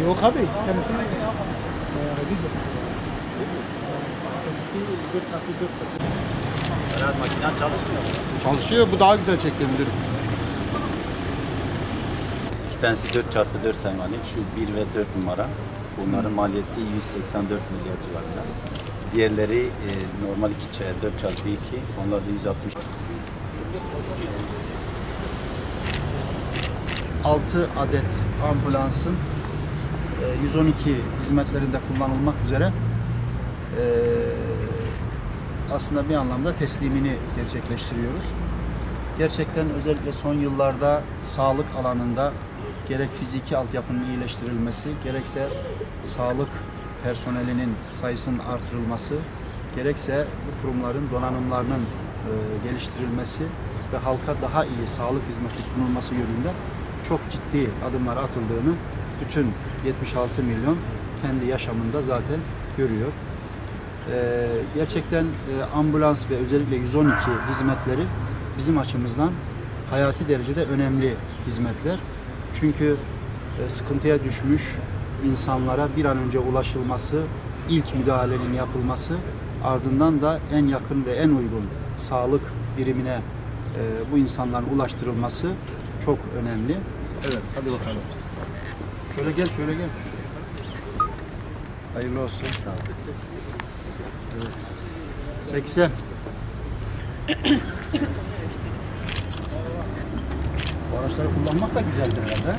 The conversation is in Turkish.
Yok abi. Kendisi Herhalde makine çalışmıyor. Çalışıyor. Bu daha güzel çekti müdürüm. İki tanesi 4x4 semanik. Şu 1 ve 4 numara. Bunların maliyeti 184 milyar civarında. Diğerleri normal 4x2. Onlar da 160. 6 adet ambulansın 112 hizmetlerinde kullanılmak üzere aslında bir anlamda teslimini gerçekleştiriyoruz. Gerçekten özellikle son yıllarda sağlık alanında gerek fiziki altyapının iyileştirilmesi, gerekse sağlık personelinin sayısının artırılması, gerekse bu kurumların donanımlarının geliştirilmesi ve halka daha iyi sağlık hizmeti sunulması yönünde çok ciddi adımlar atıldığını bütün 76 milyon kendi yaşamında zaten görüyor. Gerçekten ambulans ve özellikle 112 hizmetleri bizim açımızdan hayati derecede önemli hizmetler. Çünkü sıkıntıya düşmüş insanlara bir an önce ulaşılması, ilk müdahalenin yapılması, ardından da en yakın ve en uygun sağlık birimine bu insanların ulaştırılması çok önemli. Evet, hadi bakalım. Şöyle gel, şöyle gel. Hayırlı olsun. Sağ ol. Evet. 80. Bu araçları kullanmak da güzeldir herhalde.